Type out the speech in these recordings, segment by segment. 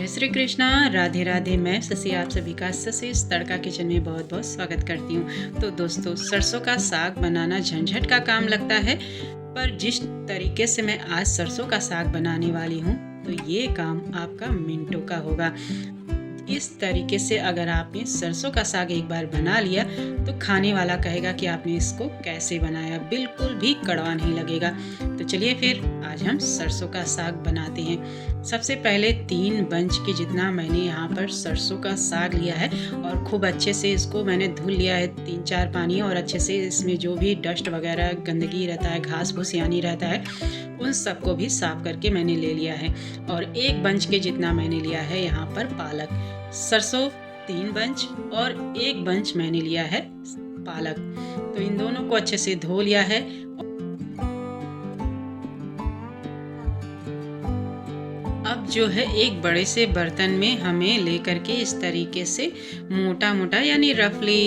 जय श्री कृष्णा, राधे राधे। मैं शशि आप सभी का शशिस तड़का किचन में बहुत बहुत स्वागत करती हूँ। तो दोस्तों, सरसों का साग बनाना झंझट का काम लगता है, पर जिस तरीके से मैं आज सरसों का साग बनाने वाली हूँ तो ये काम आपका मिनटों का होगा। इस तरीके से अगर आपने सरसों का साग एक बार बना लिया तो खाने वाला कहेगा कि आपने इसको कैसे बनाया, बिल्कुल भी कड़वा नहीं लगेगा। तो चलिए फिर आज हम सरसों का साग बनाते हैं। सबसे पहले 3 बंच के जितना मैंने यहाँ पर सरसों का साग लिया है और खूब अच्छे से इसको मैंने धुल लिया है 3-4 पानी, और अच्छे से इसमें जो भी डस्ट वगैरह गंदगी रहता है, घास भूस यानी रहता है, उन सबको भी साफ करके मैंने ले लिया है। और 1 बंच के जितना मैंने लिया है यहाँ पर पालक। सरसों 3 बंच और 1 बंच मैंने लिया है पालक। तो इन दोनों को अच्छे से धो लिया है। अब जो है एक बड़े से बर्तन में हमें लेकर के इस तरीके से मोटा मोटा यानी रफली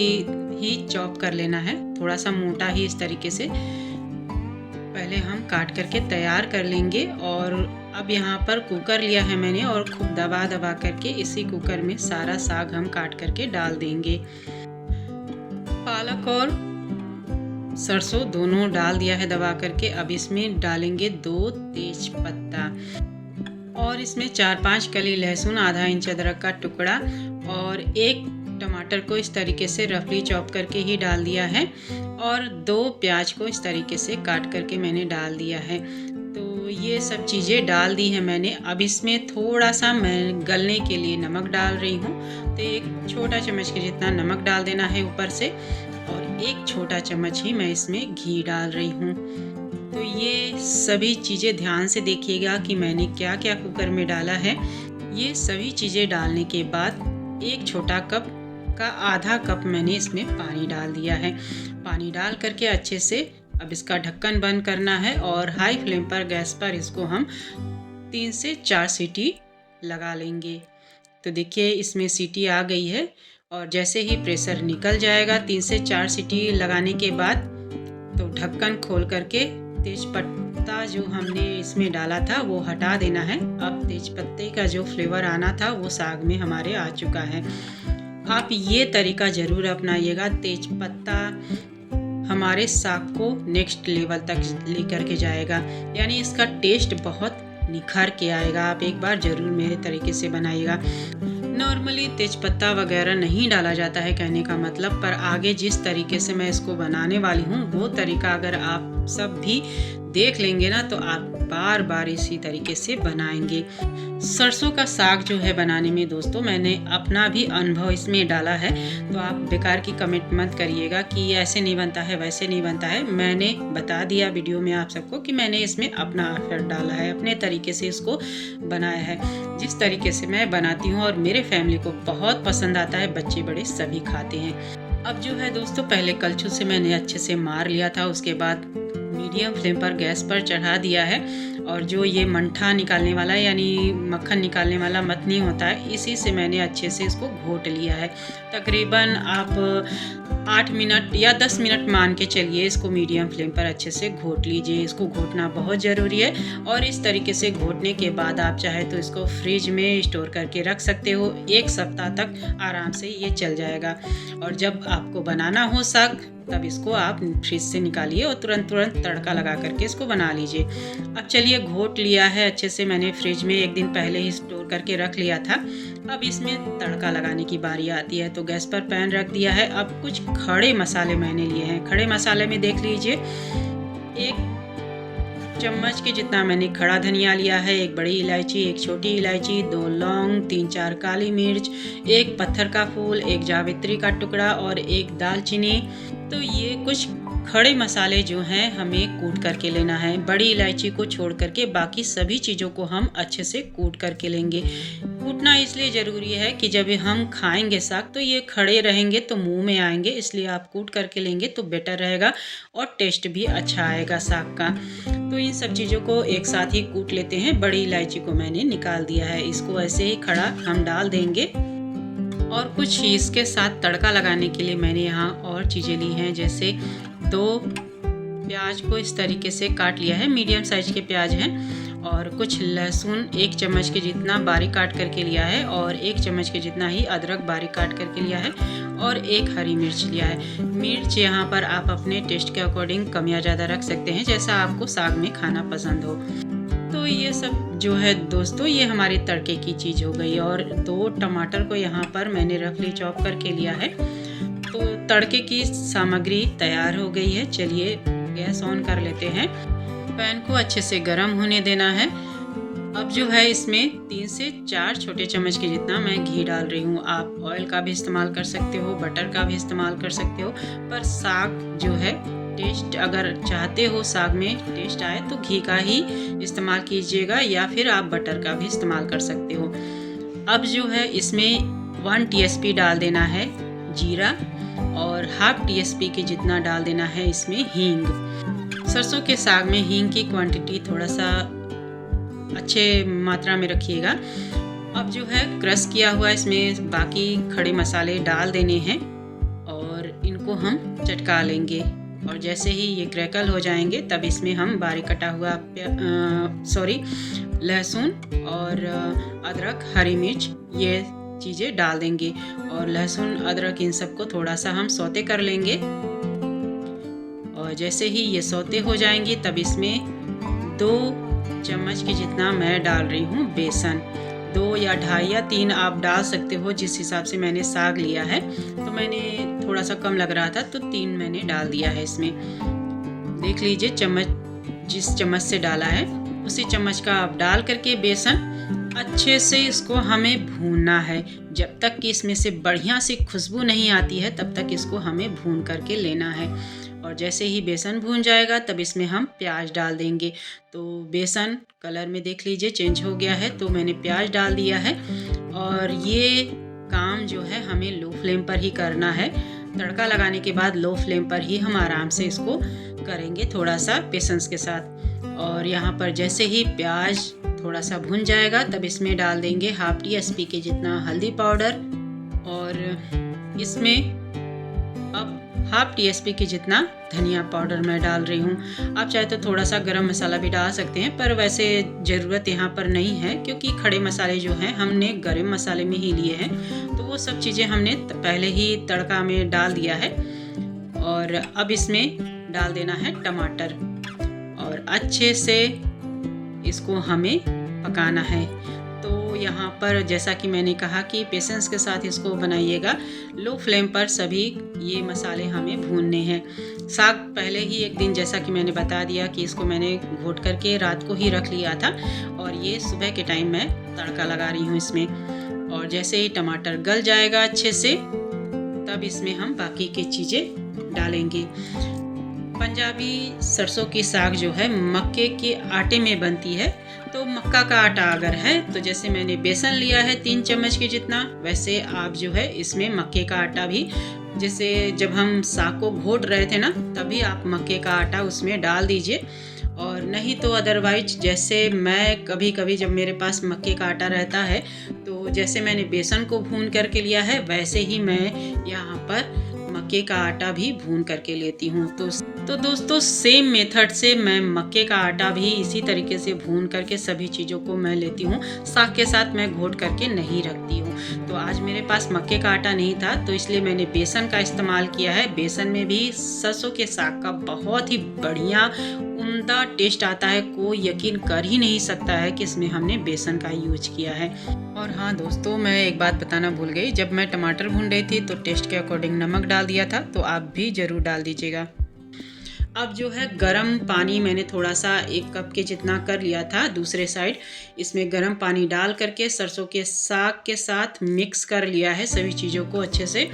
ही चॉप कर लेना है, थोड़ा सा मोटा ही इस तरीके से पहले हम काट करके तैयार कर लेंगे। और अब यहाँ पर कुकर लिया है मैंने और खूब दबा दबा करके इसी कुकर में सारा साग हम काट करके डाल देंगे। पालक और सरसों दोनों डाल दिया है दबा करके। अब इसमें डालेंगे 2 तेज पत्ता और इसमें 4-5 कली लहसुन, आधा इंच अदरक का टुकड़ा और 1 टमाटर को इस तरीके से रफली चॉप करके ही डाल दिया है, और 2 प्याज को इस तरीके से काट करके मैंने डाल दिया है। तो ये सब चीज़ें डाल दी है मैंने। अब इसमें थोड़ा सा मैं गलने के लिए नमक डाल रही हूँ। तो 1 छोटा चम्मच के जितना नमक डाल देना है ऊपर से, और 1 छोटा चम्मच ही मैं इसमें घी डाल रही हूँ। तो ये सभी चीज़ें ध्यान से देखिएगा कि मैंने क्या क्या कुकर में डाला है। ये सभी चीज़ें डालने के बाद 1 छोटा कप का आधा कप मैंने इसमें पानी डाल दिया है। पानी डाल करके अच्छे से अब इसका ढक्कन बंद करना है और हाई फ्लेम पर गैस पर इसको हम 3 से 4 सीटी लगा लेंगे। तो देखिए इसमें सीटी आ गई है, और जैसे ही प्रेशर निकल जाएगा 3 से 4 सीटी लगाने के बाद, तो ढक्कन खोल करके तेज पत्ता जो हमने इसमें डाला था वो हटा देना है। अब तेज पत्ते का जो फ्लेवर आना था वो साग में हमारे आ चुका है। आप ये तरीका ज़रूर अपनाइएगा। तेज पत्ता हमारे साग को नेक्स्ट लेवल तक लेकर के जाएगा, यानी इसका टेस्ट बहुत निखर के आएगा। आप एक बार ज़रूर मेरे तरीके से बनाइएगा। नॉर्मली तेजपत्ता वगैरह नहीं डाला जाता है कहने का मतलब, पर आगे जिस तरीके से मैं इसको बनाने वाली हूँ वो तरीका अगर आप सब भी देख लेंगे ना तो आप बार बार इसी तरीके से बनाएंगे। सरसों का साग जो है बनाने में दोस्तों, मैंने अपना भी अनुभव इसमें डाला है। तो आप बेकार की कमेंट मत करिएगा कि ऐसे नहीं बनता है, वैसे नहीं बनता है। मैंने बता दिया वीडियो में आप सबको कि मैंने इसमें अपना एफर्ट डाला है, अपने तरीके से इसको बनाया है। जिस तरीके से मैं बनाती हूँ और मेरे फैमिली को बहुत पसंद आता है, बच्चे बड़े सभी खाते हैं। अब जो है दोस्तों, पहले कलछुल से मैंने अच्छे से मार लिया था, उसके बाद मीडियम फ्लेम पर गैस पर चढ़ा दिया है। और जो ये मंठा निकालने वाला यानी मक्खन निकालने वाला मथनी होता है, इसी से मैंने अच्छे से इसको घोट लिया है। तकरीबन आप 8 मिनट या 10 मिनट मान के चलिए, इसको मीडियम फ्लेम पर अच्छे से घोट लीजिए। इसको घोटना बहुत ज़रूरी है, और इस तरीके से घोटने के बाद आप चाहे तो इसको फ्रिज में स्टोर करके रख सकते हो। 1 सप्ताह तक आराम से ये चल जाएगा। और जब आपको बनाना हो साग, तब इसको आप फ्रिज से निकालिए और तुरंत तड़का लगा करके इसको बना लीजिए। अब चलिए, घोट लिया है अच्छे से मैंने, फ्रिज में 1 दिन पहले ही स्टोर करके रख लिया था। अब इसमें तड़का लगाने की बारी आती है। तो गैस पर पैन रख दिया है। अब कुछ खड़े मसाले मैंने लिए हैं। खड़े मसाले में देख लीजिए, 1 चम्मच के जितना मैंने खड़ा धनिया लिया है, 1 बड़ी इलायची, 1 छोटी इलायची, 2 लौंग, 3-4 काली मिर्च, 1 पत्थर का फूल, 1 जावित्री का टुकड़ा और 1 दालचीनी। तो ये कुछ खड़े मसाले जो हैं हमें कूट करके लेना है। बड़ी इलायची को छोड़ करके बाकी सभी चीज़ों को हम अच्छे से कूट करके लेंगे। कूटना इसलिए ज़रूरी है कि जब हम खाएंगे साग तो ये खड़े रहेंगे तो मुंह में आएंगे, इसलिए आप कूट करके लेंगे तो बेटर रहेगा और टेस्ट भी अच्छा आएगा साग का। तो इन सब चीज़ों को एक साथ ही कूट लेते हैं। बड़ी इलायची को मैंने निकाल दिया है, इसको ऐसे ही खड़ा हम डाल देंगे। और कुछ इसके साथ तड़का लगाने के लिए मैंने यहाँ और चीज़ें ली हैं, जैसे 2 प्याज को इस तरीके से काट लिया है, मीडियम साइज के प्याज हैं, और कुछ लहसुन 1 चम्मच के जितना बारीक काट करके लिया है और 1 चम्मच के जितना ही अदरक बारीक काट करके लिया है और 1 हरी मिर्च लिया है। मिर्च यहाँ पर आप अपने टेस्ट के अकॉर्डिंग कम या ज़्यादा रख सकते हैं, जैसा आपको साग में खाना पसंद हो। तो ये सब जो है दोस्तों, ये हमारी तड़के की चीज़ हो गई। और 2 टमाटर को यहाँ पर मैंने रफली चॉप करके लिया है। तो तड़के की सामग्री तैयार हो गई है। चलिए गैस ऑन कर लेते हैं। पैन को अच्छे से गर्म होने देना है। अब जो है इसमें 3 से 4 छोटे चम्मच के जितना मैं घी डाल रही हूँ। आप ऑयल का भी इस्तेमाल कर सकते हो, बटर का भी इस्तेमाल कर सकते हो, पर साग जो है टेस्ट अगर चाहते हो साग में टेस्ट आए तो घी का ही इस्तेमाल कीजिएगा या फिर आप बटर का भी इस्तेमाल कर सकते हो। अब जो है इसमें 1 टीएसपी डाल देना है जीरा और ½ टीएसपी के जितना डाल देना है इसमें हींग। सरसों के साग में हींग की क्वांटिटी थोड़ा सा अच्छे मात्रा में रखिएगा। अब जो है क्रश किया हुआ इसमें बाकी खड़े मसाले डाल देने हैं और इनको हम चटका लेंगे। और जैसे ही ये क्रैकल हो जाएंगे तब इसमें हम बारीक कटा हुआ लहसुन और अदरक, हरी मिर्च ये चीज़ें डाल देंगे। और लहसुन, अदरक इन सबको थोड़ा सा हम सौते कर लेंगे। और जैसे ही ये सौते हो जाएंगी तब इसमें 2 चम्मच के जितना मैं डाल रही हूँ बेसन। 2 या 2.5 या 3 आप डाल सकते हो, जिस हिसाब से मैंने साग लिया है। तो मैंने थोड़ा सा कम लग रहा था तो 3 मैंने डाल दिया है इसमें। देख लीजिए चम्मच, जिस चम्मच से डाला है उसी चम्मच का आप डाल करके बेसन अच्छे से इसको हमें भूनना है। जब तक कि इसमें से बढ़िया सी खुशबू नहीं आती है तब तक इसको हमें भून करके लेना है। और जैसे ही बेसन भून जाएगा तब इसमें हम प्याज डाल देंगे। तो बेसन कलर में देख लीजिए चेंज हो गया है, तो मैंने प्याज डाल दिया है। और ये काम जो है हमें लो फ्लेम पर ही करना है। तड़का लगाने के बाद लो फ्लेम पर ही हम आराम से इसको करेंगे, थोड़ा सा पेशेंस के साथ। और यहाँ पर जैसे ही प्याज थोड़ा सा भुन जाएगा तब इसमें डाल देंगे ½ टीएसपी के जितना हल्दी पाउडर और इसमें अब ½ टीएसपी के जितना धनिया पाउडर मैं डाल रही हूँ। आप चाहे तो थोड़ा सा गरम मसाला भी डाल सकते हैं, पर वैसे ज़रूरत यहाँ पर नहीं है क्योंकि खड़े मसाले जो हैं हमने गरम मसाले में ही लिए हैं। तो वो सब चीज़ें हमने पहले ही तड़का में डाल दिया है। और अब इसमें डाल देना है टमाटर और अच्छे से इसको हमें पकाना है। तो यहाँ पर जैसा कि मैंने कहा कि पेशेंस के साथ इसको बनाइएगा। लो फ्लेम पर सभी ये मसाले हमें भूनने हैं। साग पहले ही एक दिन जैसा कि मैंने बता दिया कि इसको मैंने घोट करके रात को ही रख लिया था और ये सुबह के टाइम मैं तड़का लगा रही हूँ इसमें। और जैसे ही टमाटर गल जाएगा अच्छे से तब इसमें हम बाकी की चीज़ें डालेंगे। पंजाबी सरसों की साग जो है मक्के के आटे में बनती है। तो मक्का का आटा अगर है तो जैसे मैंने बेसन लिया है 3 चम्मच के जितना, वैसे आप जो है इसमें मक्के का आटा भी, जैसे जब हम साग को घोट रहे थे ना तभी आप मक्के का आटा उसमें डाल दीजिए। और नहीं तो अदरवाइज जैसे मैं कभी कभी जब मेरे पास मक्के का आटा रहता है तो जैसे मैंने बेसन को भून करके लिया है वैसे ही मैं यहाँ पर मक्के का आटा भी भून करके लेती हूँ। तो दोस्तों सेम मेथड से मैं मक्के का आटा भी इसी तरीके से भून करके सभी चीज़ों को मैं लेती हूँ। साग के साथ मैं घोट करके नहीं रखती हूँ। तो आज मेरे पास मक्के का आटा नहीं था तो इसलिए मैंने बेसन का इस्तेमाल किया है। बेसन में भी सरसों के साग का बहुत ही बढ़िया उम्दा टेस्ट आता है। कोई यकीन कर ही नहीं सकता है कि इसमें हमने बेसन का यूज किया है। और हाँ दोस्तों, मैं एक बात बताना भूल गई, जब मैं टमाटर भून रही थी तो टेस्ट के अकॉर्डिंग नमक डाल दिया था, तो आप भी ज़रूर डाल दीजिएगा। अब जो है गरम पानी मैंने थोड़ा सा 1 कप के जितना कर लिया था। दूसरे साइड इसमें गरम पानी डाल करके सरसों के साग के साथ मिक्स कर लिया है सभी चीज़ों को अच्छे से।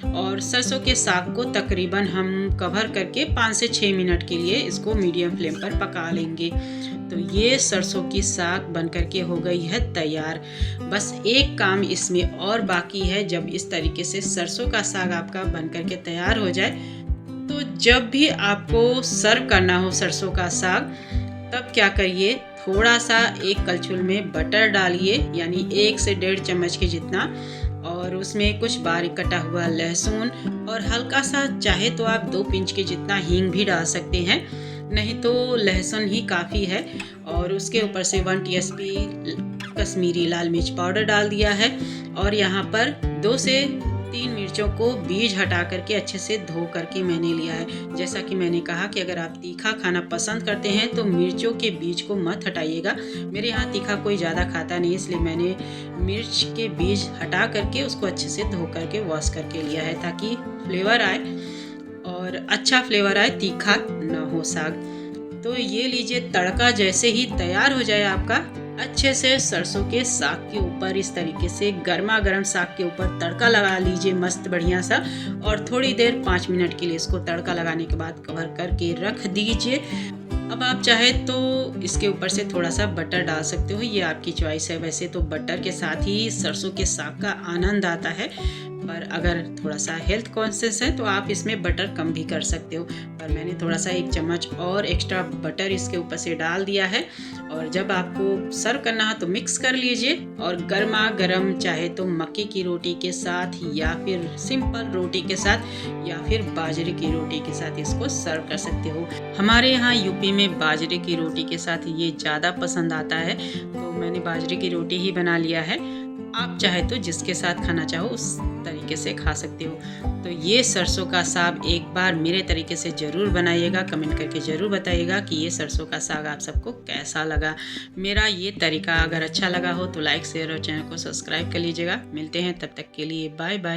और सरसों के साग को तकरीबन हम कवर करके 5 से 6 मिनट के लिए इसको मीडियम फ्लेम पर पका लेंगे। तो ये सरसों की साग बन करके हो गई है तैयार। बस एक काम इसमें और बाकी है। जब इस तरीके से सरसों का साग आपका बन करके तैयार हो जाए तो जब भी आपको सर्व करना हो सरसों का साग, तब क्या करिए, थोड़ा सा 1 कलछुल में बटर डालिए, यानी 1 से 1.5 चम्मच के जितना, और उसमें कुछ बारीक कटा हुआ लहसुन और हल्का सा चाहे तो आप 2 पिंच के जितना हींग भी डाल सकते हैं, नहीं तो लहसुन ही काफ़ी है। और उसके ऊपर से 1 टीएसपी कश्मीरी लाल मिर्च पाउडर डाल दिया है। और यहाँ पर 2 से 3 मिर्चों को बीज हटा करके अच्छे से धो करके मैंने लिया है। जैसा कि मैंने कहा कि अगर आप तीखा खाना पसंद करते हैं तो मिर्चों के बीज को मत हटाइएगा। मेरे यहाँ तीखा कोई ज़्यादा खाता नहीं, इसलिए मैंने मिर्च के बीज हटा करके उसको अच्छे से धो करके वॉश करके लिया है, ताकि फ्लेवर आए और अच्छा फ्लेवर आए, तीखा न हो साग। तो ये लीजिए, तड़का जैसे ही तैयार हो जाए आपका, अच्छे से सरसों के साग के ऊपर इस तरीके से गर्मा गर्म साग के ऊपर तड़का लगा लीजिए मस्त बढ़िया सा। और थोड़ी देर 5 मिनट के लिए इसको तड़का लगाने के बाद कवर करके रख दीजिए। अब आप चाहे तो इसके ऊपर से थोड़ा सा बटर डाल सकते हो, ये आपकी चॉइस है। वैसे तो बटर के साथ ही सरसों के साग का आनंद आता है, पर अगर थोड़ा सा हेल्थ कॉन्शियस है तो आप इसमें बटर कम भी कर सकते हो। पर मैंने थोड़ा सा 1 चम्मच और एक्स्ट्रा बटर इसके ऊपर से डाल दिया है। और जब आपको सर्व करना है तो मिक्स कर लीजिए, और गर्मा गर्म चाहे तो मक्की की रोटी के साथ, या फिर सिंपल रोटी के साथ, या फिर बाजरे की रोटी के साथ इसको सर्व कर सकते हो। हमारे यहाँ यूपी में बाजरे की रोटी के साथ ये ज़्यादा पसंद आता है, तो मैंने बाजरे की रोटी ही बना लिया है। आप चाहे तो जिसके साथ खाना चाहो उस तरीके से खा सकते हो। तो ये सरसों का साग एक बार मेरे तरीके से ज़रूर बनाइएगा, कमेंट करके ज़रूर बताइएगा कि ये सरसों का साग आप सबको कैसा लगा। मेरा ये तरीका अगर अच्छा लगा हो तो लाइक, शेयर और चैनल को सब्सक्राइब कर लीजिएगा। मिलते हैं, तब तक के लिए बाय बाय।